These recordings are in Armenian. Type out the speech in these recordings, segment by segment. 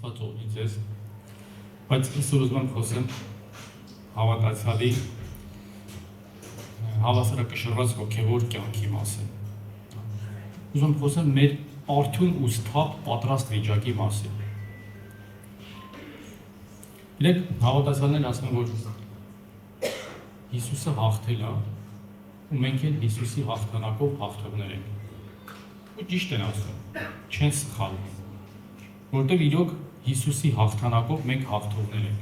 Աստված օգնի ձեզ, բայց այսօր ուզում եմ խոսեմ հավատացյալի հավասարակշռված հոգևոր կյանքի մասին։ Ուզում եմ խոսեմ մեր արդյուն ու սթափ պատրաստ վիճակի մասին։ Իրեք հավատացյալներն ասում են, որ Հիսուսը հաղթել է, ու մենք էլ Հիսուսի հաղթանակով հաղթողներ ենք։ Ու ճիշտ են ասում, չեն սխալվում, որտեղ իրոք Հիսուսի հաղթանակով մենք հաղթողներ ենք։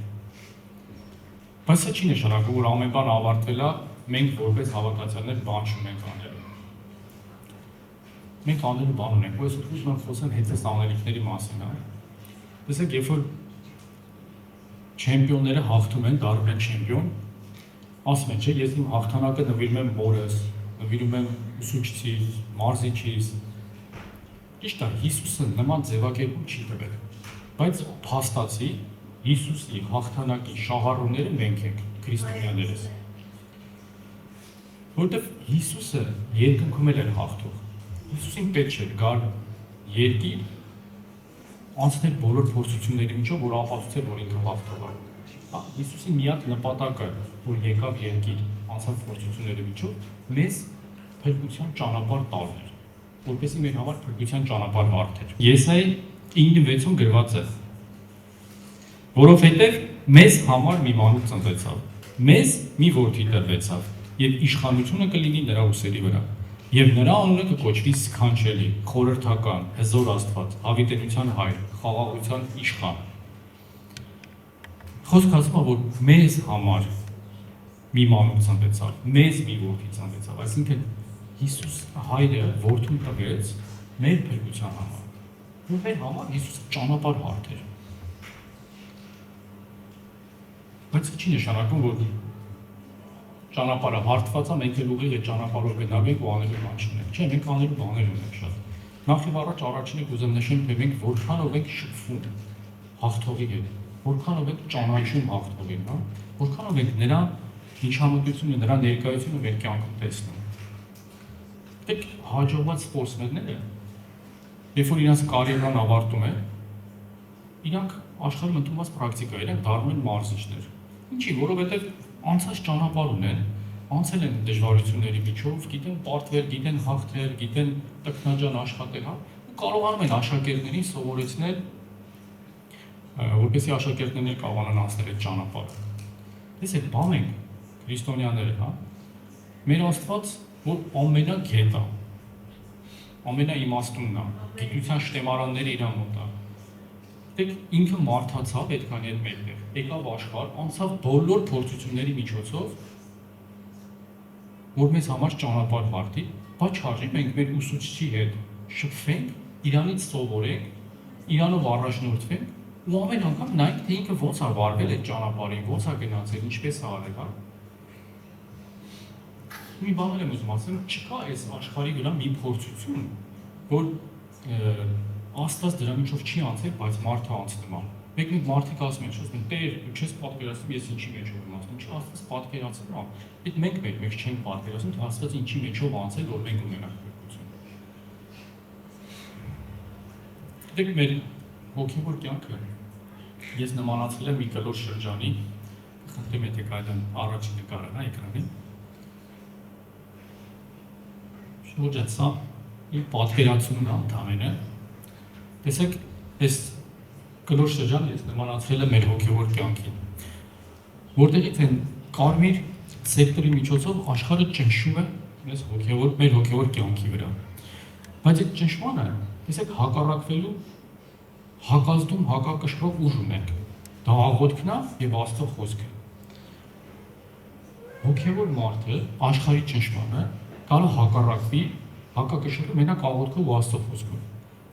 Բայց սա չի նշանակում, որ ամեն բան ավարտվել է, մենք որպես հավատացյալներ բան չունենք անելու։ Մենք անելու բան ունենք, ու այսօր ուզում եմ խոսեմ հենց այս անելիքների մասին, տեսեք, երբ որ չեմպիոնները հաղթում են, դառնում են չեմպիոն, ասում են, չէ, ես իմ հաղթանակը նվիրում եմ մորս, նվիրում եմ ուսուցչից, մարզիչից։ Ճիշտ է, Հիսուսը նման ձևակերպում չի տվել, բայց փաստացի Հիսուսի հաղթանակի շահառուները մենք ենք, քրիստոնյաներս։ Որտեվ Հիսուսը երկնքում էր հաղթող։ Հիսուսին պետք չէր գալ երկիր, անցնել բոլոր փորձությունների միջով, որ ապացուցեր, որ ինքը հաղթող է։ Հիսուսի միակ նպատակը, որ եկավ երկիր, անցավ փորձությունների միջով, մեզ փրկության ճանապարհ տալն էր, որպեսզի մեր համար փրկության ճանապարհ հարթեր։ Եսայի 9:6-ում գրված է. որովհետև մեզ համար մի մանուկ ծնվեցավ, մեզ մի որդի տրվեցավ, եւ իշխանությունը կլինի նրա ուսերի վրա, եւ նրա անունը կկոչվի Սքանչելի, խորհրդական, հզոր Աստված, հավիտենության հայր, խաղաղության իշխան։ Խոսքը ասում է, որ մեզ համար մի մանուկ ծնվեցավ, մեզ մի որդի ծնվեցավ, այսինքն Հիսուս հայրը որդուն տվեց մեր փրկության համար, որ մեր համար Հիսուսը ճանապարհ հարթեր։ Բայց չի նշանակում, որ ճանապարհը հարթված է, մենք էլ ուղիղ այդ ճանապարհով գնալու ու անելու բան չունենք։ Չէ, մենք անելու բաներ ունենք շատ։ Նախ եւ առաջ առաջինը կուզեմ նշեմ, թե մենք որքանով ենք շփվում հաղթողի հետ, որքանով ենք ճանաչում հաղթողին, որքանով ենք նրա միջամտությունը, նրա ներկայությունը մեր կյանքում տեսնում։ Դեք հաջողված սպորտսմենները, երբ որ իրենց կարիերան ավարտում են, իրանք աշխարհում ընդունված պրակտիկա, իրենք դառնում են մարզիչներ։ Ինչի, որովհետև անցած ճանապարհ ունեն, անցել են դժվարությունների միջով, գիտեն պարտվել, գիտեն հաղթել, գիտեն տքնաջան աշխատել, ու կարողանում են աշակերտներին սովորեցնել, որպեսզի աշակերտները կարողանան անցնել այդ ճանապարհը։ Տեսեք, բան ենք քրիստոնյաները, մեր Աստված, որ ամենագետ է, ամենաիմաստունն է, գիտության շտեմարանները իր մոտ է։ Ինքը մարդացավ այդքանի հետ մեկտեղ, եկավ աշխարհ, անցավ բոլոր փորձությունների միջոցով, որ մեզ համար ճանապարհ հարթի, բայց չարժի մենք մեր ուսուցչի հետ շփվենք, իրանից սովորենք, իրանով առաջնորդվենք, ու ամեն անգամ նայենք, թե ինքը ոնց է վարվել այդ ճանապարհին, ոնց է գնացել, ինչպես է արել։ Մի բան եմ ուզում ասեմ, չկա այս աշխարհի վրա մի փորձություն, որ Աստված դրա միջով չի անցել, բայց մարդը անցնում է։ Մեկ մարդիկ ասում են, ասում են, Տեր, դու չես պատկերացնում, ես ինչի մեջ եմ անցնում, չէ, Աստված պատկերացնում է։ Այդ մենք մեկ չենք պատկերացնում, թե Աստված ինչի մեջով անցել, որ մենք ունենանք փրկություն։ Դեք մեր հոգևոր կյանքը ես նմանացել եմ մի կլոր շրջանի, խնդրեմ եթե կարելի առաջին նկարը նա էկրանին։ Շուրջը սա իմ պատկերացումն է ընդամենը։ Տեսեք, այս կլոր շրջանը ես նմանացրել եմ մեր հոգևոր կյանքին, որտեղից են կարմիր սեկտորի միջոցով աշխարհը ճնշում է մեր հոգևոր կյանքի վրա։ Բայց այդ ճնշմանը, տեսեք, հակառակվելու հակազդում, հակակշռող ուժ ունենք։ Դա աղոթքն է եւ Աստծո խոսքը։ Հոգևոր մարդը աշխարհի ճնշմանը կարող հակառակվի, հակակշռի մենակ աղոթքով ու Աստծո խոսքով։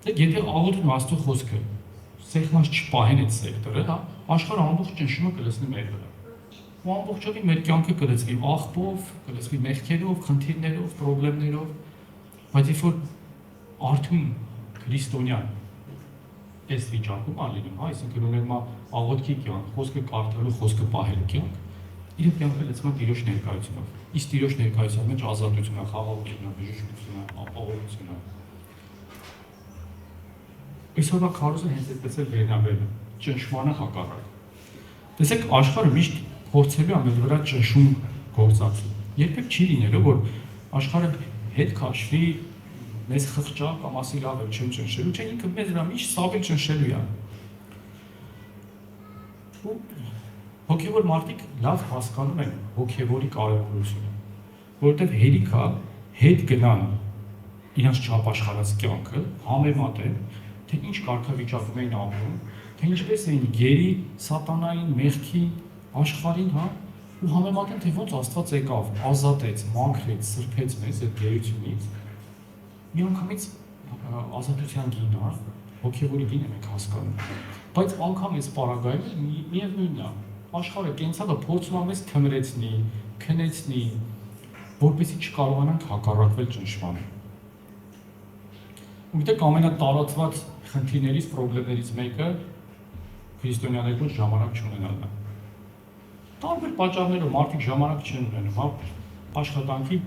Եթե աղոթքն ու Աստծո խոսքը սեղմած չպահեն այդ սեկտորը, աշխարհը ամբողջ ճնշումը կլցնի մեր վրա։ Ու ամբողջովին մեր կյանքը կլցվի աղբով, կլցվի մեղքերով, խնդիրներով, խնդիրներով, բայց երբ որ արդյուն քրիստոնյան այս վիճակում ալինում, այսինքն ունենք աղոթքի կյանք, խոսքը կարդալու, խոսքը պահելու կյանք, իր կյանքը լցվում է Տիրոջ ներկայությունով։ Իսկ Տիրոջ ներկայության մեջ ազատությունը, խաղաղությունը, բժշկությունը, ապահովությունը։ Այսօրվա քարոզը հենց այդպես էլ վերնաբերում է, ճնշմանը հակառակ։ Տեսեք, աշխարհը միշտ փորձելու է մեր վրա ճնշում գործածել։ Երբեք չի լինելու, որ աշխարհը հետ քաշվի, մեզ խղճա կամ ասի լավ է, չեմ ճնշելու, չէ, ինքը մեզ վրա միշտ սավել ճնշելու է։ Ու հոգևոր մարդիկ լավ հասկանում են հոգևորի կարևորությունը, որովհետև հերիք է հետ գնան իրենց չափաշխարած կյանքը, համեմատեն, թե ինչ կարգավիճակում էին ապրում, թե ինչպես էին գերի, սատանային, մեղքի, աշխարհին, հա, ու համեմատեն, թե ոնց Աստված եկավ, ազատեց, մաքրեց, սրբեց մեզ այդ գերությունից։ Միանգամից ազատության գինն է, հոգևորի գինը մենք հասկանում։ Բայց անգամ այս պարագայում միևնույնն է, աշխարհը կենցաղը փորձում է մեզ թմրեցնի, քնեցնի, որպեսզի չկարողանանք հակառակվել ճնշմանը։ Ու գիտեք, ամենատարածված խնդիրներից, խնդիրներից մեկը քրիստոնյաներու ժամանակ չունենալն է։ Տարբեր պատճառներով մարդիկ ժամանակ չեն ունենում, հա,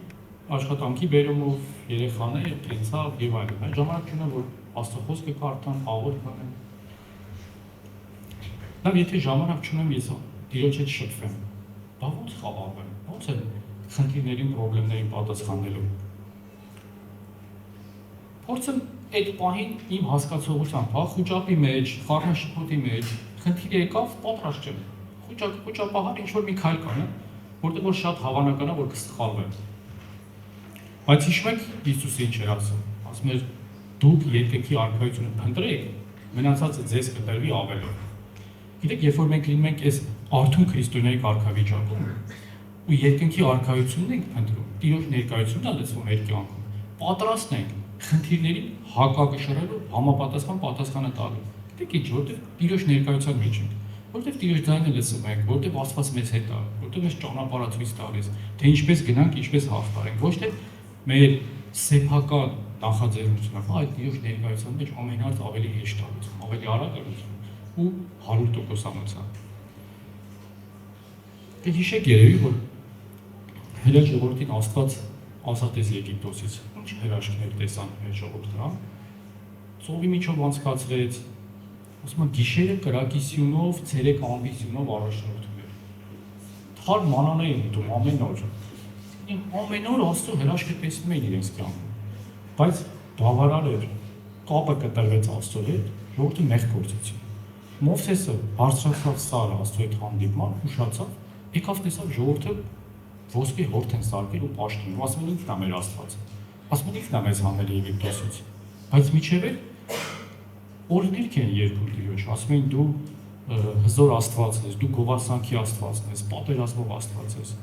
աշխատանքի բերումով, երեխաներ, կենցաղ եւ այլն։ Ժամանակ չունեն, որ Աստծո կարդան, աղոթք անեն։ Լավ, եթե ժամանակ չունեմ, ես Տիրոջ հետ շփվեմ, բա ո՞նց խաղաղվեմ, ո՞նց է խնդիրներին, խնդիրներին պատասխանելու։ Փորձեմ այդ պահին իմ հասկացողությամբ, հա, խոճապի մեջ, խառնաշփոթի մեջ, խնդիր եկավ, պատրաստ չեմ։ Խոճապահար ինչ-որ մի քայլ կան, որտեղ որ շատ հավանական է, որ կսխալվեմ։ Բայց հիշում եք Հիսուսը ինչ էր ասում, ասում էր դուք երկնքի արքայությունը փնտրեք, մնացածը ձեզ կտրվի ավելով։ Գիտեք, երբ որ մենք լինում ենք այս արթուն քրիստոնյայի կարգավիճակում ու երկնքի արքայությունն ենք փնտրում, Տիրոջ ներկայությունն է լսվում մեր կյանքում, պատրաստ ենք խնդիրներին հակակշռելու, համապատասխան պատասխանը տալու։ Գիտեք ինչ, որտեղ Տիրոջ ներկայության մեջ ենք, որտեղ Տիրոջ ձայնը լսում ենք, որտեղ Աստված մեզ հետ է, որտեղ մեզ ճանապարհացույց տալիս, թե ինչպես գնանք, ինչպես հաղթարենք, ոչ թե մեր սեփական նախաձեռնությունը, այլ Տիրոջ ներկայության մեջ ամեն հարց ավելի հեշտ է, ավելի արագ է ու 100%-անոցան։ Դե հիշեք երևի, որ հրաշ ժողովրդին Աստված ազատեց Եգիպտոսից, ինչ հրաշքներ տեսան մեր ժողովուրդը, հա։ Ծովի միջով անցկացրեց, ասում են գիշերը կրակի սյունով, ցերեկ ամպի սյունով առաջնորդում էր։ Թարմ մանան էին ուտում ամեն օր։ Ամեն օր Աստծո հրաշքը տեսնում էին իրենց կյանքում։ Բայց բավարար էր, կապը կտրվեց Աստծո հետ, ժողովուրդը մեղք գործեցին։ Մովսեսը բարձրացավ սարը Աստծո հետ հանդիպման, ուշացավ, եկավ տեսավ ժողովուրդը ոսկե հորթ են սարքել ու պաշտում, ու ասում են ինքն է մեր Աստված, ասում են ինքն է մեզ հանել Եգիպտոսից, բայց միջև էլ օրհներք են երկրում Տիրոջ, ասում են դու հզոր Աստված ես, դու գովասանքի Աստվածն ես, պատերազմով Աստված ես,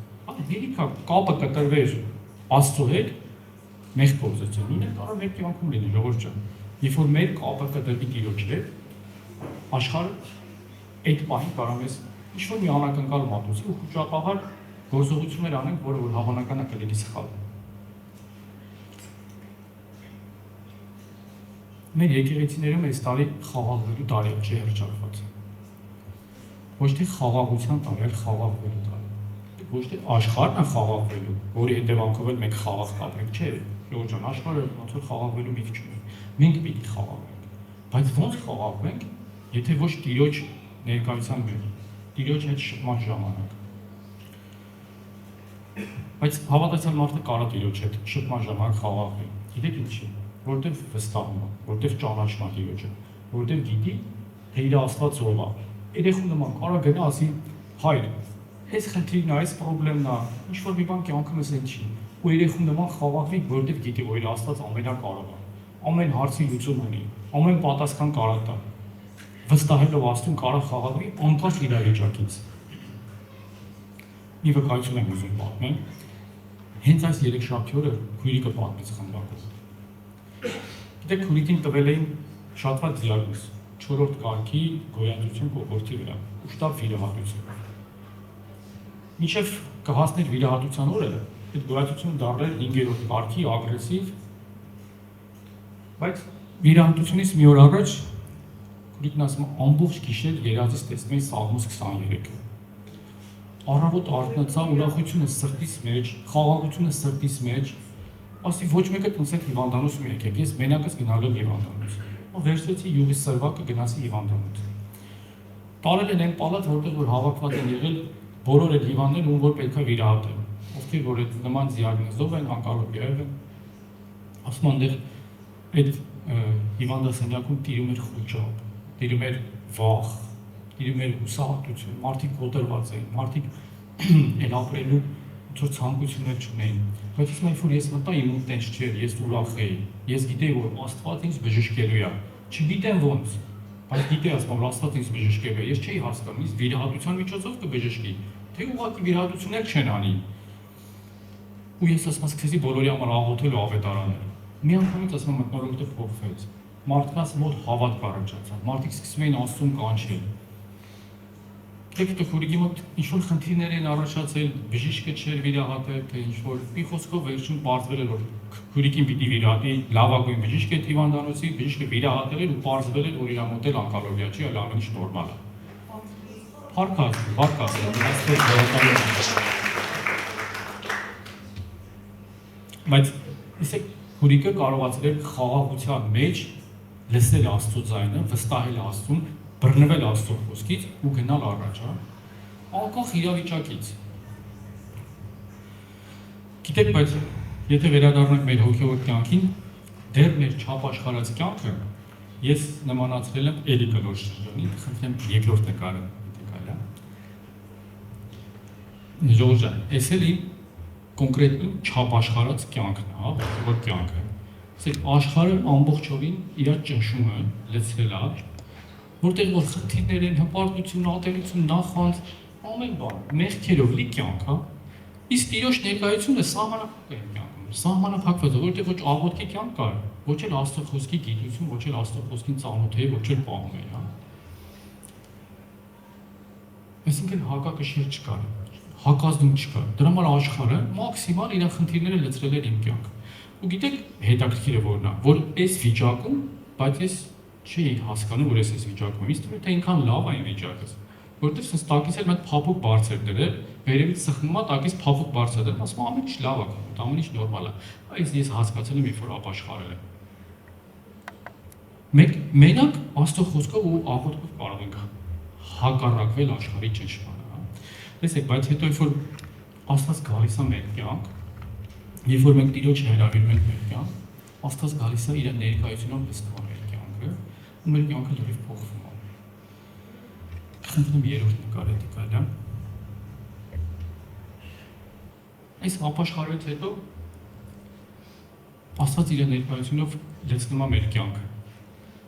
երիքա կապը կտրվեր Աստծո հետ, մեղք գործեցին, նույնը կարող մեր կյանքում լինի, ժողովուրդ ջան, երբ որ մեր կապը կտրվի Տիրոջ հետ, աշխարհը այդ պահին կարող է ինչ-որ մի անակնկալ մատուցի ու խոճապահար գործողություններ անենք, որը որ հավանական է կլինի սխալ։ Մեր եկեղեցիներում այս տարի խաղաղվելու տարի է, չի հռչակված։ Ոչ թե խաղաղության տարի, այլ խաղաղվելու տարի։ Ոչ թե աշխարհն է խաղաղվելու, որի հետևանքով էլ մենք խաղաղ կապենք, չէ, ժողովուրդ ջան, աշխարհը ոնց որ խաղաղվելու միտք չունի։ Մենք պիտի խաղաղվենք։ Բայց ոնց խաղաղվենք, եթե ոչ Տիրոջ ներկայության մեջ, Տիրոջ հետ շփման ժամանակ։ Բայց հավատացյալ մարդը կարա Տիրոջ հետ շփման ժամանակ խաղաղվի։ Գիտեք ինչի՞, որտեղ վստահում է, որտեղ ճանաչում է Տիրոջը, որտեղ գիտի, թե իր Աստված ով է։ Երեխու նման կարա գնա ասի, հայր, այս խնդիրն է, այս խնդիրն է, ինչ որ մի բան կյանքում էս չի։ Ու երեխու նման խաղաղվի, որտեղ գիտի, որ իր Աստված ամենակարող է։ Ամեն հարցի լուծում ունի, ամեն պատասխան կարա տա։ Վստահելով Աստծուն կարա խաղաղվի անկախ իրավիճակից։ Մի վկայություն եմ ուզում պատմել։ Հենց այս երեքշաբթի օրը քույրիկը պատմեց խմբակով։ Գիտեք, քույրիկին տվել էին շատված դիագնոզ, 4-րդ կարգի գոյացություն կողորտի վրա, ուշտապ վիրահատություն։ Մինչև կհասներ վիրահատության օրը, այդ գոյացությունը դառել 5-րդ կարգի ագրեսիվ, բայց վիրահատությունից մի օր առաջ քույրիկն ասում ամբողջ գիշեր երազից տեսնում էի Սաղմոս 23-ը։ Առավոտ արթնացա, ուրախությունը սրտիս մեջ, խաղաղությունը սրտիս մեջ, ասի ոչ մեկը տունս հետ հիվանդանոց մի եկեք, ես մենակս գնալով հիվանդանոց։ վերցրեցի յուղի սրվակը գնացի հիվանդանոց։ Տարել են այն պալատ, որտեղ որ հավաքված են եղել բոլոր այդ հիվանդներ, ում որ պետք է վիրահատել, ովքեր որ այդ նման դիագնոզով են, անկարոտիայով են, ասում են այդ հիվանդասենյակում տիրում էր խուճապ, տիրում էր վախ, տիրում էր հուսահատություն, մարդիկ կոտրված էին, մարդիկ էլ ապրելու ինչ-որ ցանկություններ չունեին, բայց ասում են, որ ես մտա իմ ու տենց չէր, ես ուրախ էի, ես գիտեի, որ Աստված ինձ բժշկելու է, չգիտեմ ոնց, բայց գիտեի, ասում որ Աստված ինձ բժշկելու է, ես չէի հասկանում, ինձ վիրահատության միջոցով կբժշկի, թե ուղղակի վիրահատություններ չեն անի։ Ու ես ասում սկսեցի բոլորի համար աղոթել ու ավետարանել։ Մի անգամից ասում մթնոլորտը փոխվեց։ Մարդկանց մոտ հավատ առաջացավ։ Մարդիկ սկսում էին Աստծուն կանչել։ Թե քուրիկի մոտ ինչ-որ խնդիրներ են առաջացել, բժիշկը չէր վիրահատել, թե ինչ-որ մի խոսքով վերջում պարզվել էր, որ քուրիկին պիտի վիրահատի լավագույն բժիշկ է հիվանդանոցի, բժիշկը վիրահատել էր ու պարզվել էր, որ իր մոտ էլ անկալորիա չի, այլ ամեն ինչ նորմալ է։ Բայց իսեք քուրիկը կարողացել էր խաղաղության մեջ լսել Աստծո ձայնը, վստահել Աստծուն, բռնվել Աստծո խոսքից ու գնալ առաջ, անկախ իրավիճակից։ Գիտեք, բայց եթե վերադառնանք մեր հոգևոր կյանքին, դեռ մեր չափաշխարած կյանքը ես նմանացրել եմ էլի կլոր շրջանի, խնդրեմ երկրորդ նկարը Ժողովուրդ ջան, այս էլի կոնկրետ չափաշխարած կյանքն է, հոգևոր կյանքը։ Ասեք, աշխարհը ամբողջովին իր ճնշումը լցրել է, որտեղ որ խնդիրներ են, հպարտություն, ատելություն, նախանձ, ամեն բան, մեղքերով լի կյանք, հա։ Իսկ Տիրոջ ներկայությունը սահմանափակ է կյանքում, սահմանափակված է, որտեղ ոչ աղոթքի կյանք կա, ոչ էլ Աստծո խոսքի գիտություն, ոչ էլ Աստծո խոսքին ծանոթ է, ոչ էլ պահում է, հա։ Այսինքն հակակշիռ չկա, հակազդում չկա։ Դրա համար աշխարհը մաքսիմալ իր խնդիրները լցրել էր իմ կյանք։ Ու գիտեք, հետաքրքիրը որն է, որ այս վիճակում, բայց ես չի հասկանում, որ այս վիճակում եմ, ինձ թվում է, թե այնքան լավ է այն վիճակը, որտեղ sense տակից էլ մեծ փափուկ բարձր դրել, վերևից սխմումա տակից փափուկ բարձր դրել, ասում ամեն ինչ լավ է, ամեն ինչ նորմալ է, այս ես հասկացել եմ, որ ապաշխարել եմ։ Մենակ Աստծո խոսքով ու աղոթքով կարող ենք հակառակվել աշխարհի ճնշմանը։ Տեսեք, բայց հետո որ Աստված գալիս է մեր կյանք, երբ որ մենք Տիրոջ հրավիրում ենք մեր կյանք, Աստված գալիս է իր ներկայությունով լցնում մեր կյանքը, ու մեր կյանքը լրիվ փոխվում է։ Խնդրում երրորդ նկարը դիկալա։ Այս ապաշխարից հետո Աստված իր ներկայությունով լցնում է մեր կյանքը։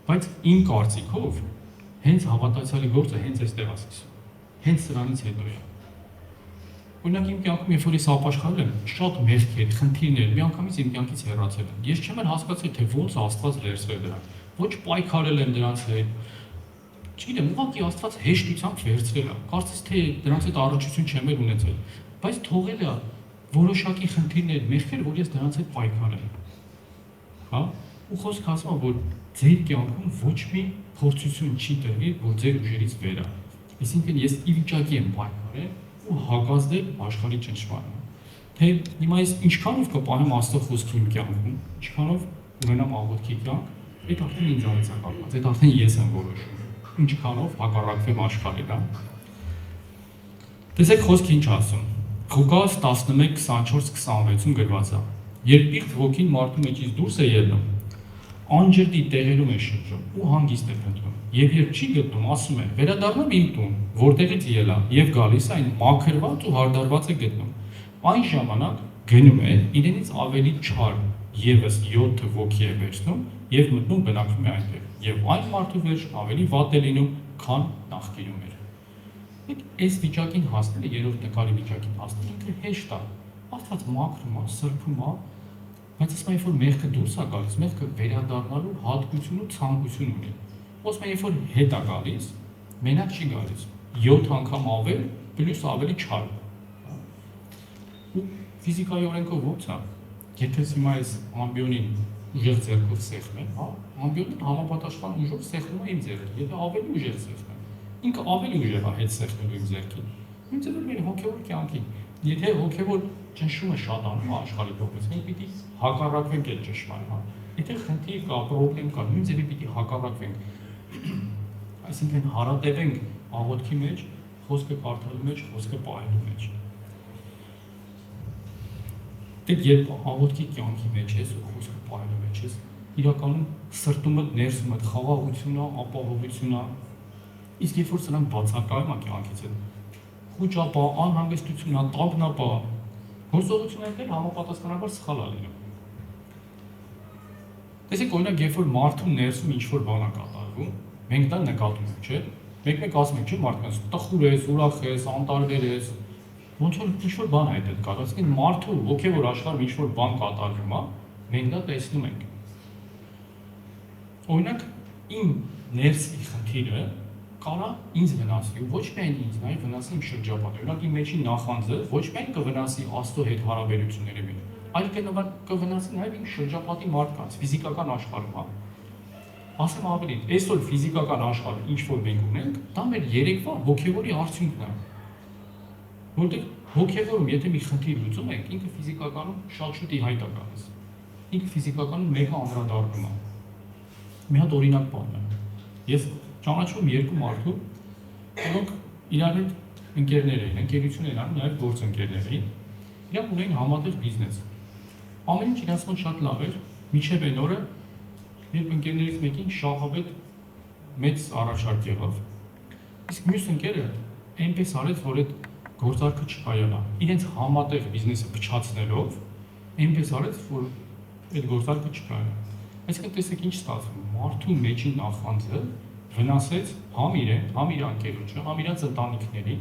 Բայց իմ կարծիքով հենց հավատացյալի գործը հենց այստեղ է սկսվում։ Հենց սրանից հետո է։ Օրինակ իմ կյանքում երբ որ ես ապաշխարել եմ, շատ մեղքեր, խնդիրներ միանգամից իմ կյանքից հեռացել են։ Ես չեմ հասկացել, թե ոնց Աստված վերցրել դրանք։ Ոչ պայքարել եմ դրանց հետ։ Չգիտեմ, ուղղակի Աստված հեշտությամբ վերցրել է։ Կարծես թե դրանց հետ առողջություն չեմ էլ ունեցել, բայց թողել է որոշակի խնդիրներ, մեղքեր, որ ես դրանց հետ պայքարել եմ։ Հա? Ու խոսքը ասում է, որ ձեր կյանքում ոչ մի փորձություն չի տրվի, որ ձեր ուժերից վեր է։ Այսինքն ես ի վիճակի եմ պայքարել ու հակազդել աշխարհի ճնշմանը։ Թե հիմա ես ինչքանով կպահեմ Աստծո խոսքի իմ կյանքում, ինչքանով ունենամ աղոթքի կյանք, այդ արդեն ինձանից է կապված, այդ արդեն ես եմ որոշում։ Ինչքանով հակառակվեմ աշխարհին, հա։ Տեսեք խոսքը ինչ ասում։ Ղուկաս 11:24-26-ում գրված է. Երբ իր ոգին մարդու մեջից դուրս է ելնում, անջրդի տեղերում է շրջում ու հանգիստ է փնտրում, եւ երբ չի գտնում, ասում է. վերադառնամ իմ տուն, որտեղից ելա, եւ գալիս այն մաքրված ու հարդարված է գտնում։ Այն ժամանակ գնում է, իրենից ավելի չար եւս 7 ոգի է վերցնում եւ մտնում բնակվում է այնտեղ, եւ այն մարդու վերջն ավելի վատ է լինում, քան նախկինում էր։ Այս վիճակին հասնելը, երրորդ նկարի վիճակին հասնելը ինքը հեշտ է։ Աստված մաքրում է, սրբում է, բայց ասում է, որ մեղքը դուրս է գալիս, մեղքը վերադառնալու հատկություն ու ցանկություն ունի։ Ասում է, որ հետ է գալիս, մենակ չի գալիս։ 7 անգամ ավել, պլյուս ավելի չար։ Ու ֆիզիկայի օրենքով ո՞նց է։ Եթե հիմա այս ամբիոնին ուժեղ ձեռքով սեղմեմ, հա, ամբիոնին համապատասխան ուժով սեղմում է իմ ձեռքը, եթե ավելի ուժեղ սեղմեմ, ինքը ավելի ուժեղ է հետ սեղմելու իմ ձեռքին։ Ինչ է մեր հոգևոր կյանքին։ Եթե հոգևոր ճնշումը շատանում է աշխարհի կողմից, մենք պիտի հակառակվենք այդ ճնշմանը, հա։ Եթե խնդիր կա, պրոբլեմ կա, նույն ձևի պիտի հակառակվենք։ Այսինքն հարատևենք աղոթքի մեջ, խոսքը կարդալու մեջ, խոսքը պահելու մեջ։ Դե երբ աղոթքի կյանքի մեջ ես ու խոսքը պահելու մեջ ես, իրականում սրտումը ներսում է խաղաղություն, ապահովություն, իսկ երբ որ սրանք բացակայում է կյանքից, խուճապա, անհանգստություն, տագնապա, գործողություններն համապատասխանաբար սխալ լինում։ Տեսեք, օրինակ, երբ որ մարդու ներսում ինչ-որ բան է կատարվում, մենք դա նկատում ենք, չէ՞։ Մեկ-մեկ ասում ենք, չէ՞, մարդկանց տխուր ես, ուրախ ես, անտարբեր ես, ոնց որ ինչ-որ բան է այդ կատարվում, այսինքն մարդու հոգևոր աշխարհում ինչ-որ բան կատարվում է, մենք դա տեսնում ենք։ Օրինակ, իմ ներսի խնդիրը կարա ինձ վնասի, ոչ միայն ինձ, նաև վնասի իմ շրջապատը։ Օրինակ, իմ մեջի նախանձը ոչ միայն կվնասի Աստծո հետ հարաբերությունների մեջ, այլ կվնասի նաև իմ շրջապատի մարդկանց, ֆիզիկական աշխարհում։ Ասեմ ավելին, այսօր ֆիզիկական աշխարհը ինչ որ մենք ունենք, դա մեր երեկվա հոգևորի արդյունքն է։ Որտեղ հոգևորում, եթե մի խնդիր լուծում ենք, ինքը ֆիզիկականում շատ շուտ ի հայտ է գալիս։ Ինքը ֆիզիկականում մեկը անդրադառնում է։ Մի հատ օրինակ բան է։ Ես ճանաչում երկու մարդու, որոնք իրար հետ ընկերներ էին, ընկերություն են անում, նաև գործընկերներ էին։ Իրանք ունեին համատեղ բիզնես։ Ամեն ինչ իրանց մոտ շատ լավ էր, մինչև այն օրը, երբ ընկերներից մեկին շահավետ մեծ առաջարկ եղավ, իսկ մյուս ընկերը այնպես արեց, որ այդ գործարքը չկայանա։ Իրենց համատեղ բիզնեսը փչացնելով, այնպես արեց, որ այդ գործարքը չկայանա։ Այսինքն տեսեք ինչ ստացվում, մարդու մեջի նախանձը վնասեց համ իրեն, համ իր ընկերոջը, համ իրանց ընտանիքներին,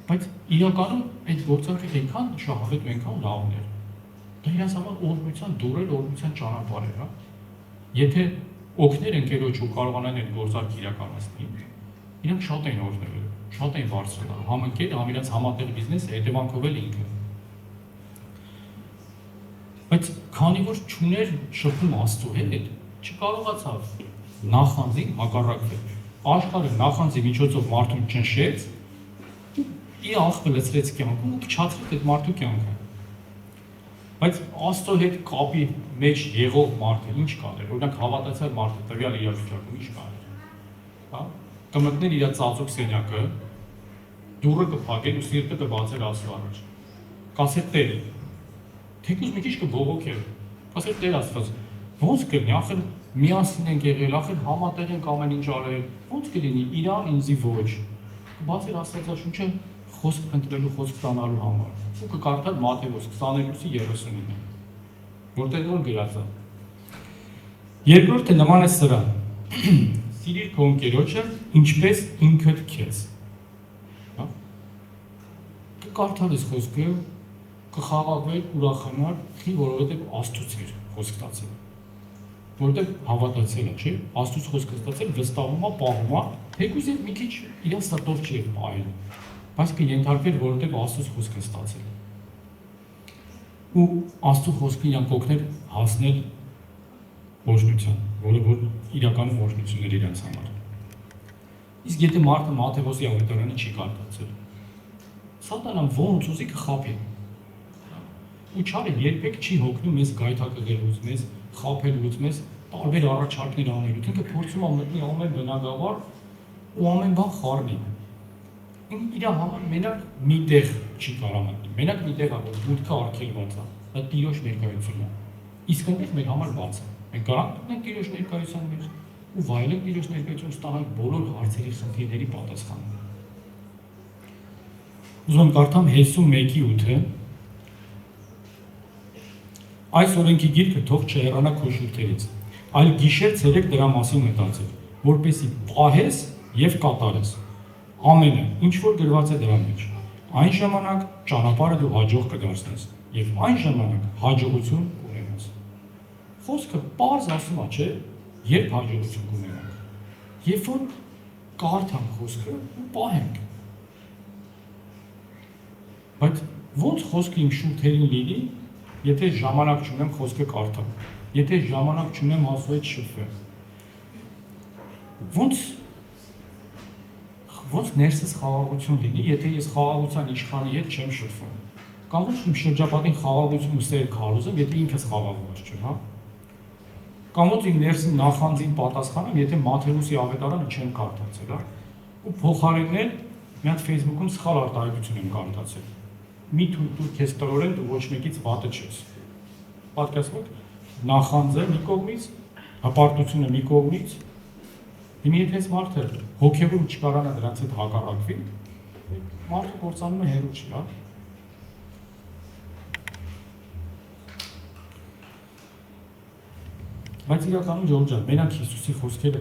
բայց իրականում այդ գործարքը այնքան շահավետ ու այնքան լավն էր։ Դա իրանց համար օրհնության դուր էր, օրհնության ճանապարհ էր, հա։ Եթե օգներ ընկերոջ ու կարողանան այդ գործարքը իրականացնել, իրանք շատ էին օրհնել, շատ էին բարձրանում, համ ընկերը, համ իրանց համատեղ բիզնեսը հետևանքով էլ ինքը։ Բայց քանի որ չուներ շփում Աստծո հետ, չկարողացավ նախանձին հակառակվել։ Աշխարհը նախանձի միջոցով մարդուն ճնշեց, իր աղբը լցրեց կյանքում ու փչացրեց այդ մարդու կյանքը։ Բայց Աստծո հետ կապի մեջ եղող մարդը ինչ կաներ, օրինակ հավատացյալ մարդը տվյալ իրավիճակում ինչ կաներ, հա, կմտներ իր ծածուկ սենյակը, դուռը կփակեր ու սիրտը կբացեր Աստծո առաջ, կասեր Տեր, թեկուզ մի քիչ կբողոքեր, կասեր Տեր Աստված, ոնց կլինի, ախր միասին ենք եղել, ախր համատեղ ենք ամեն ինչ արել, ոնց կլինի, իրան ինձի ոչ, կբացեր Աստվածաշունչը խոսք ընտրելու, խոսք ստանալու համար, ու կկարդար Մատթեոս 22:39, որտեղ որ գրած է։ Երկրորդը նման է սրան. Սիրիր քո ընկերոջը, ինչպես ինքդ քեզ։ Հա։ Կկարդալ այս խոսքը, կխաղաղվել, ուրախանալ, որովհետև Աստծուց էր խոսք ստացել։ Որտեղ հավատացել է, չէ՞, Աստծուց խոսքը ստացել, վստահում է, պահում է, թեկուզ եւ մի քիչ իր սրտով չի պահել, բայց կենթարկվեր, որովհետև Աստծուց խոսքը ստացել։ Ու Աստծո խոսքը իրան կօգներ հասնել օրհնության, որը որ իրականում օրհնություն էր իրենց համար։ Իսկ եթե մարդը Մատթեոսի ավետարանը չի կարդացել, Սատանան ոնց ուզի կխաբի։ Ու չարը երբեք չի հոգնում մեզ գայթակղելուց, մեզ խաբելուց, մեզ տարբեր առաջարկներ անելուց, ինքը փորձում է մտնի ամեն բնակավար ու ամեն բան խառնի։ Իր համար մենակ մի տեղ չի կարող մտնի, մենակ մի տեղ է, որ մուտքը արգելված է, դա Տիրոջ ներկայությունն է։ Իսկ այնտեղ մեր համար բաց է։ Մենք կարող ենք Տիրոջ ներկայության մեջ ու վայելենք Տիրոջ ներկայություն ստանալ բոլոր հարցերի, խնդիրների պատասխանը։ Ուզում եմ կարդամ Հեսու 1:8-ը։ Այս օրենքի գիրքը թող չհեռանա քո շուրթերից, այլ գիշեր ցերեկ դրա մասին մտածել, որպեսզի պահես եւ կատարես ամենը, ինչ որ գրված է դրա մեջ։ Այն ժամանակ ճանապարհը դու հաջող կդարձնես եւ այն ժամանակ հաջողություն կունենաս։ Խոսքը պարզ ասում է, չէ՞, երբ հաջողություն կունենանք։ Երբ որ կարդանք խոսքը ու պահենք։ Բայց ոնց խոսքը իմ շուրթերին լինի, եթե ժամանակ չունեմ խոսքը կարդամ, եթե ժամանակ չունեմ Աստծո հետ շփվել։ Ոնց ներսս խաղաղություն լինի, եթե ես խաղաղության իշխանի հետ չեմ շփվում։ Կամ ոչ իմ շրջապատին խաղաղություն ու սեր քարոզեմ, եթե ինքս խաղաղված չեմ, հա։ Կամ ոնց իմ ներսի նախանձին պատասխանեմ, եթե Մաթեոսի ավետարանը չեմ կարդացել, հա։ Ու փոխարենն մի հատ Facebook-ում սխալ արտահայտություն եմ կարդացել։ Մի թույլ քեզ տրորեն դու ոչ մեկից վատը չես։ Պատկերացրեք, նախանձը մի կողմից, հպարտությունը մի կողմից, հիմա եթե այս մարդը հոգևոր չկարանա դրանց հետ հակառակվի, մարդը կործանում է հերո չի, հա։ Բայց իրականում Ջորջ ջան, մենակ Հիսուսի խոսքերը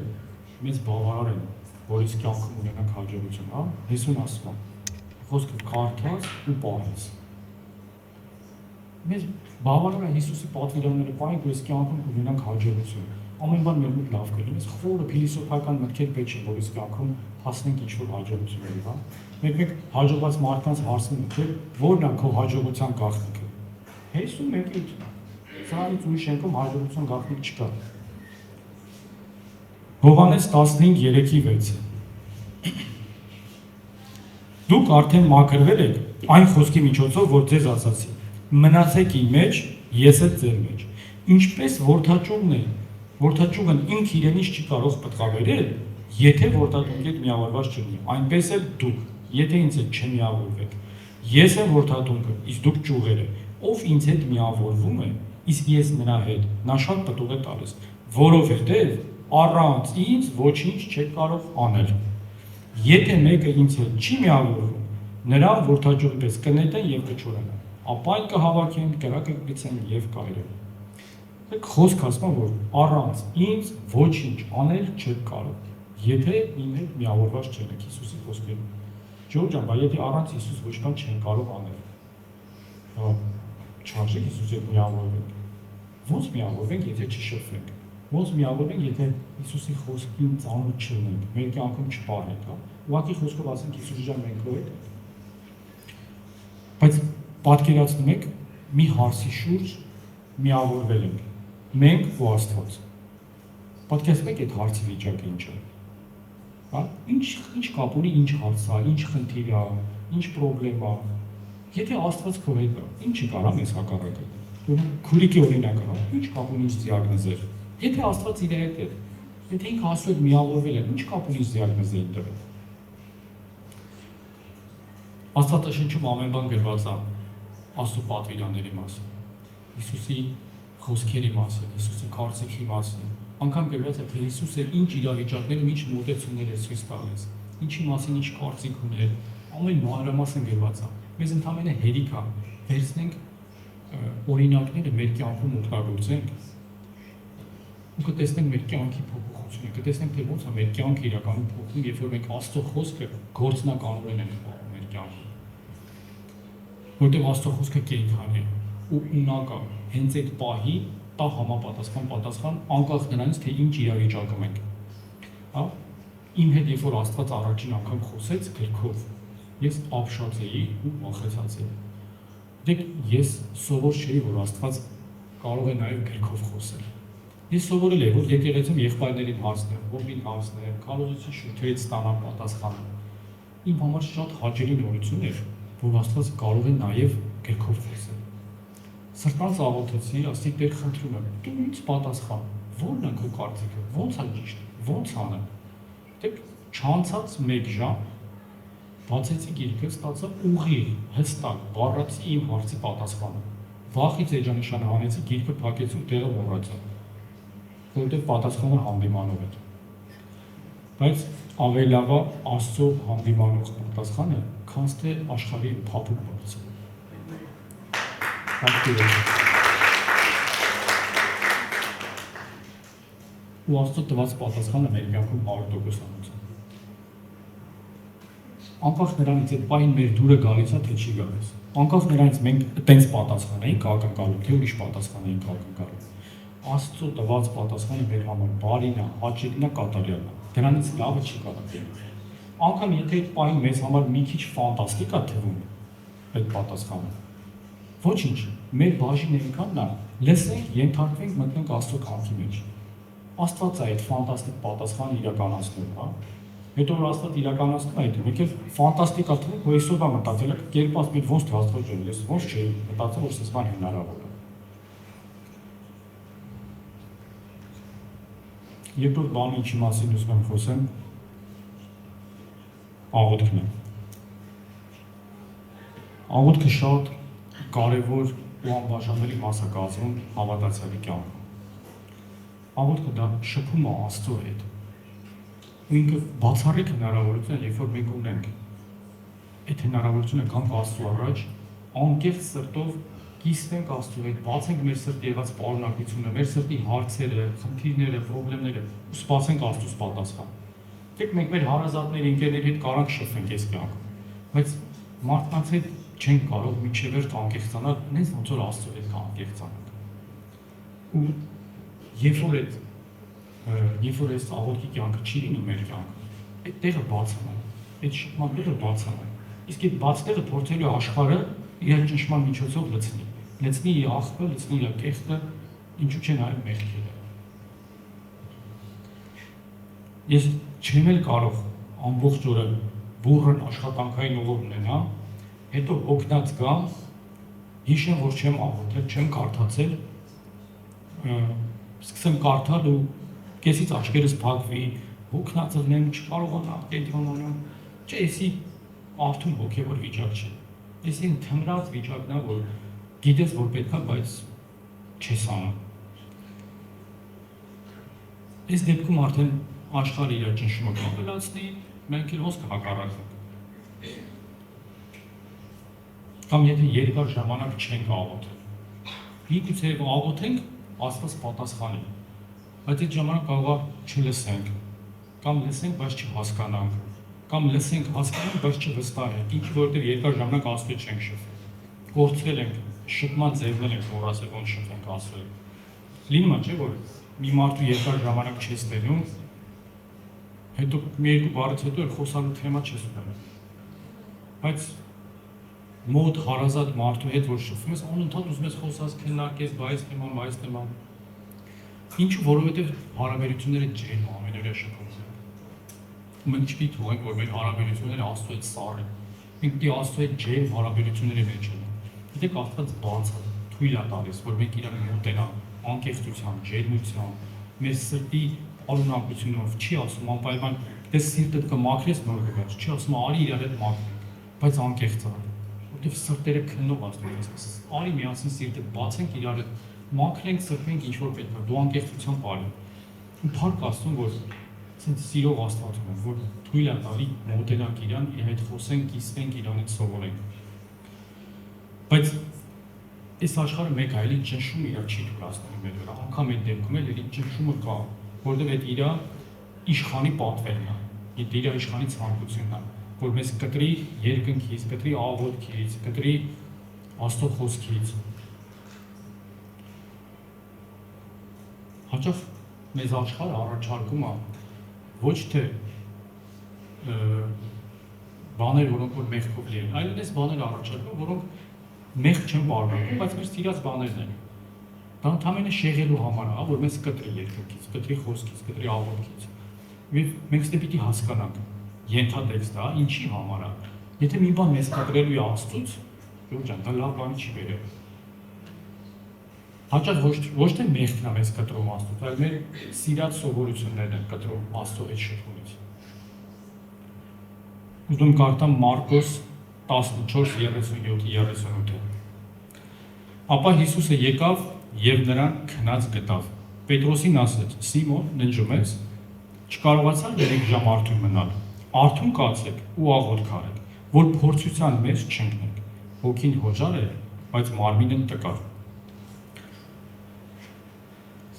մեզ բավարար են, որ իսկ կյանքում ունենանք հաջողություն, հա։ Հիսուսն ասում է, խոսքը կարդաց ու պահես։ Մեզ բավարար է Հիսուսի պատվիրանները պահենք, որ իսկ կյանքում ունենանք հաջողություն։ Ամեն բան մեր մոտ լավ կլինի։ Այս խորը փիլիսոփայական մտքեր պետք չէ, որ իսկ կյանքում հասնենք ինչ-որ հաջողությունների, հա։ Մեկ հաջողված մարդկանց հարցնում եք, որն է քո հաջողության գաղտնիքը։ Հեսու մեկի Սրանից ուրիշ ենքում հաջողության գաղտնիք չկա։ Հովհաննես 15:3-6 Դուք արդեն մաքրվել եք այն խոսքի միջոցով, որ ձեզ ասացի. մնացեք իմ մեջ, ես էլ ձեր մեջ։ Ինչպես որդաճուղն ինք իրենից չի կարող պտղաբերել, եթե որդատունկի հետ միավորված չլինի, այնպես էլ դուք, եթե ինձ հետ չմիավորվեք, ես եմ որդատունկը, իսկ դուք ճյուղերը, ով ինձ հետ միավորվում է, իսկ ես նրա հետ, նա շատ պտուղ է տալիս, որովհետև առանց ինձ ոչինչ չեք կարող անել։ Եթե մեկը ինձ հետ չի միավորվում, նրան որդաճյուղի պես կնետեն եւ կչորենան, ապա այն կհավաքեն, կրակը կգցեն եւ կայրեն։ Խոսք ասում որ առանց ինձ ոչինչ անել չեք կարող, եթե իմ հետ միավորված չեք Հիսուսի խոսքերում։ Ջորջ ջան, բայց եթե առանց Հիսուս ոչ բան չեն կարող անել, չարժի Հիսուսի հետ միավորվենք։ Ոնց միավորվենք, եթե չշփվենք։ Ոնց միավորվենք, եթե Հիսուսի խոսքին ծանոթ չլինենք, մեր կյանքում չպահենք, հա։ Ուղղակի խոսքով ասենք Հիսուս ջան մենք քո հետ։ Բայց պատկերացնում եք, մի հարցի շուրջ միավորվել ենք։ Մենք ու Աստված։ Պատկերացնում եք այդ հարցի վիճակը ինչ է։ Հա, ինչ կապ ունի, ինչ հարց է, ինչ խնդիր է, ինչ խնդրեմ է։ Եթե Աստված քո հետ է, ինչի կարա մեզ հակառակը։ Քուրիկի օրինակ է, ինչ կապ ունի ինձ դիագնոզեր։ Եթե Աստված իր հետ է, եթե ինքը Աստծո հետ միավորվել է, ինչ կապ ունի ինձ դիագնոզեր տվել։ Աստվածաշնչում ամեն բան գրված է Աստծո պատվիրանների մասին, Հիսուսի խոսքերի մասին, Հիսուսի կարծիքի մասին։ Անգամ գրված է, թե Հիսուսը ինչ իրավիճակներում ինչ մոտեցումներ է ցույց տալիս, ինչի մասին ինչ կարծիք ուներ, ամեն մանրամասն գրված է։ Մեզ ընդհանրապես հերիք է վերցնենք օրինակները մեր կյանքում օգտագործենք ու կտեսնենք մեր կյանքի փոփոխությունը, կտեսնենք թե ոնց է մեր կյանքը իրականում փոխվում, երբ որ մենք Աստծո խոսքը գործնականորեն ենք պահում մեր կյանքում։ Որտեղ Աստծո խոսքը կենդանի է ու ունակա, հենց այդ պահի տա համապատասխան անկախ նրանից թե ինչ իրավիճակում ենք։ Հա, իմ հետ երբ որ Աստված առաջին անգամ խոսեց գրքով, ես ապշած էի ու վախեցած էի։ Դեք ես սովոր չէի, որ Աստված կարող է նաև գրքով խոսել։ Ես սովորել եմ, որ եկեղեցում եղբայրներին հարցնեմ, ողին հարցնեմ, քարոզիչի շուրթերից ստանամ պատասխանը։ Իմ համար շատ հաճելի նորություն էր, որ Աստված կարող է նաև գրքով խոսել։ Սրտանց աղոթեցի, ասի Տեր խնդրում եմ, դու ինձ պատասխան, ո՞րն է քո կարծիքը, ո՞նց է ճիշտ, ո՞նց անեմ։ Դեք չանցած 1 ժամ բացեցի գիրքը, ստացա ուղիղ, հստակ, բառացի իմ հարցի պատասխանը։ Վախից էջանշանը հանեցի, գիրքը փակեցի ու տեղը մոռացա, որովհետև պատասխանը հանդիմանով էր։ Բայց ավելի լավ է Աստծո հանդիմանող պատասխանը, քան թե աշխարհի փափուկ բարձր։ Ու Աստծո տված պատասխանը մեր կյանքում 100% է։ Անկախ նրանից այդ պահին մեր դուրը գալիս է, թե չի գալիս։ Անկախ նրանից մենք այտենց պատասխան էինք ակնկալում, թե ուրիշ պատասխան էինք ակնկալում։ Աստծո տված պատասխանը մեր համար բարին է, հաճելին է, կատարյալն է։ Դրանից լավը չի կարող լինել։ Անկամ եթե այդ պահին մեզ համար մի քիչ ֆանտաստիկ է թվում այդ պատասխանը, ոչինչ, մեր բաժինը այնքանն է, լսենք, ենթարկվենք, մտնենք Աստծո կամքի մեջ։ Աստված է այդ ֆանտաստիկ պատասխանը իրականացնում, հա։ Հետո որ Աստված իրականացնում է այդ, մեկ էլ ֆանտաստիկ է թվում, որ այսօր մտածել եք, կերպած մի ոնց թե Աստված ջան, ես ոնց չէի մտածել, որ սա հնարավոր է։ Երկրորդ բանը ինչի մասին ուզում եմ խոսեմ, աղոթքն է։ Աղոթքը շատ կարևոր ու անբաժանելի մաս է կազմում հավատացյալի կյանքում։ Աղոթքը դա շփում է Աստծո հետ։ Ու ինքը բացառիկ հնարավորություն է, երբ որ մենք ունենք այդ հնարավորությունը գանք Աստծո առաջ, անկեղծ սրտով կիսվենք Աստծո հետ, բացենք մեր սրտի եղած պարունակությունը, մեր սրտի հարցերը, խնդիրները, խնդիրները ու սպասենք Աստծուց պատասխան։ Դեք մենք մեր հարազատների, ընկերների հետ կարանք շփվենք այս կյանքում, բայց մարդկանց հետ չենք կարող միջևերջ անկեղծանալ, նենց ոնց որ Աստծո հետ կանկեղծանանք։ Ու երբ որ այս աղոթքի կյանքը չի լինում մեր կյանքում, այդ տեղը բացում է, այդ շփման տեղը բացում է։ Իսկ այդ բաց տեղը փորձելու աշխարհը իր ճնշման միջոցով լցնի իր աղբը, լցնի իր կեղտը, ինչու՞ չեն այլ մեղքերը։ Ես չեմ էլ կարող ամբողջ օրը բուռն աշխատանքային ուղով ունենամ, հետո օգնած գամ, հիշեմ, որ չեմ աղոթել, չեմ կարդացել, սկսեմ կարդալ ու կեսից աչքերս փակվի, հոգնած լինեմ, չկարողանամ կենտրոնանալ, չէ, էսի արթուն հոգևոր վիճակ չէ։ Էսի ընդհանրած վիճակն է, որ գիտես, որ պետք է, բայց չես անում։ Այս դեպքում արդեն աշխարհը իր ճնշումը կապելացնի, մենք էլ ոնց կհակառակվենք։ Կամ եթե երկար ժամանակ չենք աղոթել, միգուցե աղոթենք, Աստված պատասխանի, բայց այդ ժամանակ կարող է չլսենք, կամ լսենք, բայց չհասկանանք, կամ լսենք, հասկանանք, բայց չվստահենք, ինչի որովհետև երկար ժամանակ Աստծո հետ չենք շփվել, կորցրել ենք, շփման ձևներ ենք, որ ասել ոնց շփվենք Աստծո հետ։ Լինում է, չէ՞, որ մի մարդու երկար ժամանակ չես տենում, հետո մի երկու բառից հետո էլ խոսալու թեմա չես ունենում։ Բայց մոտ հարազատ մարդու հետ որ շփվում ես, անընդհատ ուզում ես խոսած քննարկես, բայց թեման։ Ինչու, որովհետև հարաբերությունները ջերմ ամենօրյա շփում են։ Մենք չպիտի թողենք, որ մեր հարաբերությունները Աստծո հետ սառեն։ Մենք պիտի Աստծո հետ ջերմ հարաբերությունների մեջ լինենք։ Գիտեք, Աստված բաց է, թույլ է տալիս, որ մենք իրար մոտենանք անկեղծությամբ, ջերմությամբ, մեր սրտի պարունակությունով, չի ասում անպայման դες սիրտդ կմաքրես նոր կգաս, չի ասում արի իրար հետ մաքրենք, բայց անկեղծ է, որտեղ սրտերը քննող Աստծո, արի միասին սիրտը բացենք իրար հետ, մաքրենք, սրբենք ինչ որ պետք է, դու անկեղծությամբ արի։ Ու փառք Աստծուն, որ ցենց սիրող Աստված ունենք, որ թույլ է տալի մոտենանք իրան, իր հետ խոսենք, կիսվենք, իրանից սովորենք։ Բայց այս աշխարհը մեկ այլի ճնշում իրա չի թույլատրում մեր վրա, անգամ այդ դեպքում էլ իր ճնշումը կա, որտեղ այդ իրա իշխանի պատվերն է, իր իշխանի ցանկությունն է, որ մեզ կտրի երկնքից, կտրի աղոթքից, կտրի Աստծո խոսքից։ Հաճախ մեզ աշխարհը առաջարկում է ոչ թե բաներ, որոնք որ մեղքով լի են, այլ այս բաներ առաջարկում, որոնք մեղք չեն պարունակում, բայց մեր սիրած բաներն են։ Դա ընդհանրապես շեղելու համար է, որ մեզ կտրի երկնքից, կտրի խոսքից, կտրի աղոթքից։ Մենք ստե պիտի հասկանանք, ենթատեքստը, ինչի համար է։ Եթե մի բան մեզ կտրելու է Աստծուց, Ժորժ ջան, դա լավ բան չի բերել։ Հաճախ ոչ թե մեղքն է մեզ կտրում Աստծուց, այլ մեր սիրած սովորություններն են կտրում Աստծո հետ շփումից։ Ուզում կարդամ Մարկոս 14:37-38։ Ապա Հիսուսը եկավ եւ նրան քնած գտավ։ Պետրոսին ասեց. Սիմոն, ննջում ես, չկարողացար 3 ժամ արթուն մնալ։ Արթուն կացեք ու աղոթք արեք, որ փորձության մեջ չընկնեք։ Հոգին հոժար է, բայց մարմինը տկար։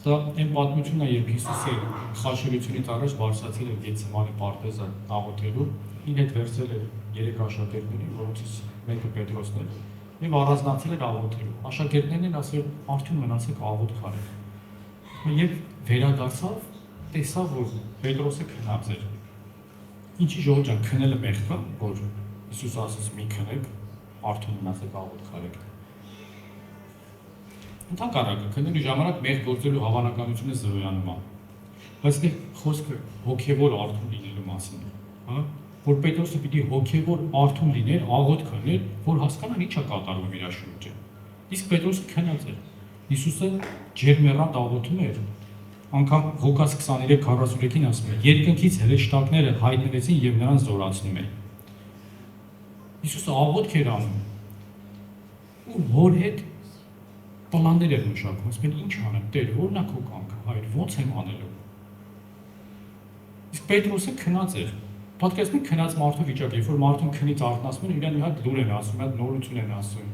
Սա այն պատմությունն է, երբ Հիսուսը խաչելությունից առաջ բարձրացել էր Գեթսեմանի պարտեզը աղոթելու, իր հետ վերցրել էր 3 աշակերտներին, որոնցից մեկը Պետրոսն էր, եւ առանձնացել էր աղոթելու։ Աշակերտներն են ասել արթուն մնացեք աղոթք արեք։ Եվ վերադարձավ, տեսավ, որ Պետրոսը քնած էր։ Ինչի Ժողովուրդ ջան, քնելը մեղք է, որ Հիսուսը ասաց մի քնեք, արթուն մնացեք աղոթք արեք։ Ընդհանրապես քնելու ժամանակ մեղք գործելու հավանականությունը զրոյանում է։ Բայց դե խոսքը հոգևոր արթուն լինելու մասին է, հա, որ Պետրոսը պիտի հոգևոր արթուն լիներ, աղոթք աներ, որ հասկանան ինչ է կատարվում իր շուրջը։ Իսկ Պետրոսը քնած էր։ Հիսուսը ջերմեռանդ աղոթում էր, անգամ Ղուկաս 23:43-ին ասում է. երկնքից հրեշտակները հայտնվեցին եւ նրան զորացնում էին։ Հիսուսը աղոթք էր անում ու հոր հետ պլաններ էր մշակում, ասում են ինչ անեմ, Տեր, ո՞րն է քո կամքը, Հայր, ո՞նց եմ անելու։ Իսկ Պետրոսը քնած էր։ Պատկերացնեք քնած մարդու վիճակը, երբ որ մարդուն քնից արթնացնում են, իրեն մի հատ լուր են ասում, մի հատ նորություն են ասում։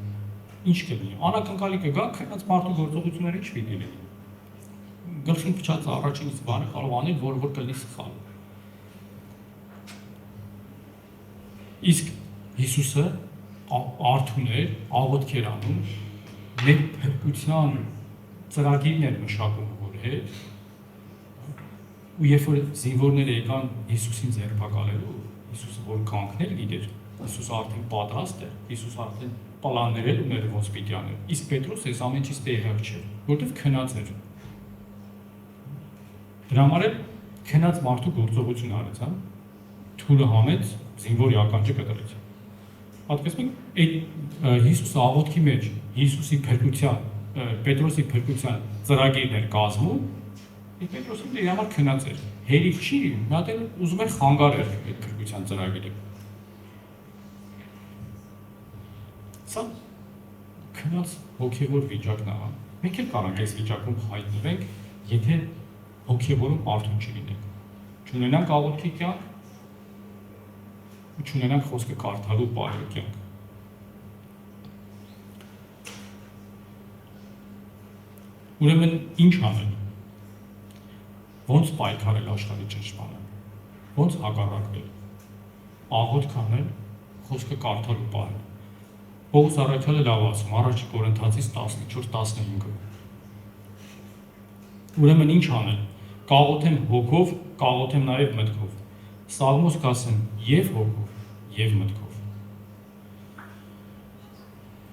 Ինչ կլինի։ Անակնկալի կգա, քնած մարդու գործողությունները ինչ պիտի լինի։ Գլխին փչած առաջին բանը կարող անել, որ կլինի սխալ։ Իսկ Հիսուսը արթուն էր, աղոթք էր անում, մեր փրկության ծրագիրն էր մշակում հոր հետ, ու երբ որ զինվորները եկան Հիսուսին ձերբակալելու, Հիսուսը որ կանգնել գիտեր, Հիսուսը արդեն պատրաստ էր, Հիսուսը արդեն պլաններ էր ուներ ոնց պիտի աներ, իսկ Պետրոսը այս ամեն ինչից տեղյակ չէր, որովհետև քնած էր։ Դրա համար էլ քնած մարդու գործողություն արեց, հա, թուրը համեց, զինվորի ականջը կտրեց։ Պատկերացնեք, այդ Հիսուսը աղոթքի մեջ Հիսուսի փրկության, Պետրոսի փրկության ծրագիրն էր կազմում, իսկ Պետրոսը իր համար քնած էր։ Հերիք չի, մի հատ էլ ուզում էր խանգարել այդ փրկության ծրագիրը։ Սա քնած հոգևոր վիճակն է։ Մենք էլ կարող ենք այս վիճակում հայտնվենք, եթե հոգևորում արթուն չլինենք։ Չունենանք աղոթքի կյանք, չունենանք խոսքը կարդալու բարի կյանք։ Ուրեմն ինչ անել։ Ոնց պայքարել աշխարհի ճնշմանը, ոնց հակառակվել, աղոթք անել, խոսքը կարդալու պահել։ Պողոս առաքյալը լավ ասում, առաջի Կորինթացիս 14:15։ Ուրեմն ինչ անել, կաղոթեմ հոգով, կաղոթեմ նաև մտքով, Սաղմոս կասեմ և հոգով, և մտքով։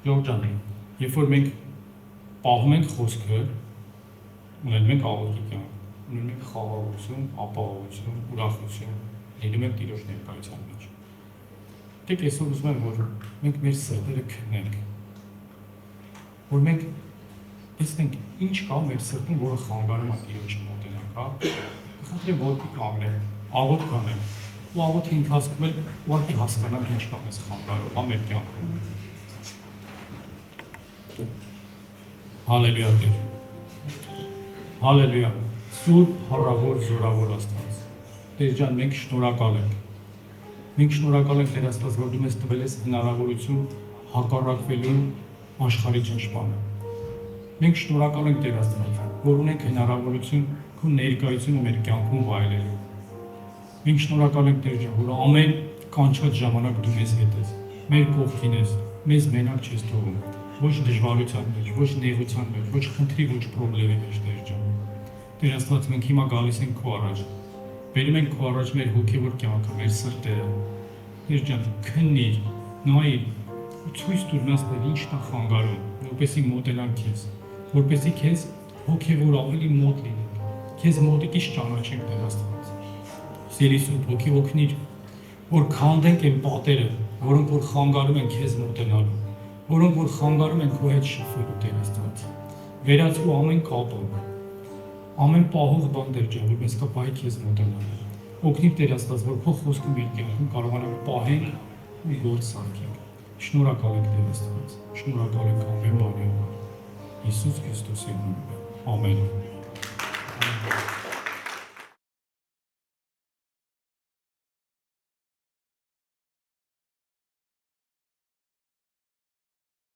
Ժողովուրդ, երբ որ մենք պահում ենք խոսքը, ունենում ենք աղոթքի կյանք, ունենում ենք խաղաղություն, ապահովություն, ուրախություն, լինում ենք Տիրոջ ներկայության մեջ։ Դեք այսօր ուզում եմ, որ մենք մեր սրտերը քննենք, որ մենք տեսնենք ինչ կա մեր սրտում, որը խանգարում է Տիրոջը մոտենանք, հա։ Խնդրեմ, որ կանգնենք, աղոթք անենք, ու աղոթքի ընթացքում էլ ուղղակի հասկանանք ինչ կա մեզ խանգարում, հա մեր կյանքում։ Հալելույա Տեր։ Հալելույա, սուրբ, փառավոր, զորավոր Աստված։ Տեր ջան, մենք շնորհակալ ենք։ Մենք շնորհակալ ենք Տեր Աստված, որ դու մեզ տվել ես հնարավորություն հակառակվելու աշխարհի ճնշմանը։ Մենք շնորհակալ ենք Տեր Աստված, որ ունենք հնարավորություն քո ներկայությունը մեր կյանքում վայելելու։ Մենք շնորհակալ ենք Տեր ջան, որ ամեն կանչած ժամանակ դու մեզ հետ ես, մեր կողքին ես, մեզ մենակ չես թողում, ոչ դժվարության մեջ, ոչ նեղության մեջ, ոչ խնդրի, ոչ խնդրի մեջ Տեր ջան։ Տեր Աստված, մենք հիմա գալիս ենք քո առաջ, բերում ենք քո առաջ մեր հոգևոր կյանքը, մեր սրտերը։ Տեր ջան, քննիր, նայիր, ու ցույց տուր մեզ Տեր ինչն է խանգարում, որպեսզի մոտենանք քեզ, որպեսզի քեզ հոգևոր ավելի մոտ լինենք, քեզ մոտիկից ճանաչենք Տեր Աստված։ Սիրելի Սուրբ Հոգի օգնիր, որ քանդենք այն պատերը, որոնք որ խանգարում են քեզ մոտենալու, որոնք որ խանգարում են քո հետ շփվելու Տեր Աստված։ Վերացրու ամեն կապը, ամեն պահող բան Տեր ջան, որ մեզ կապահի քեզ մոտենալու։ Օգնիր Տեր Աստված, որ քո խոսքը մեր կյանքում կարողանանք պահել ու գործ սարքենք։ Շնորհակալ ենք Տեր Աստված։ Շնորհակալ ենք ամեն բանի համար։ Հիսուս Քրիստոսի անունով։ Ամեն։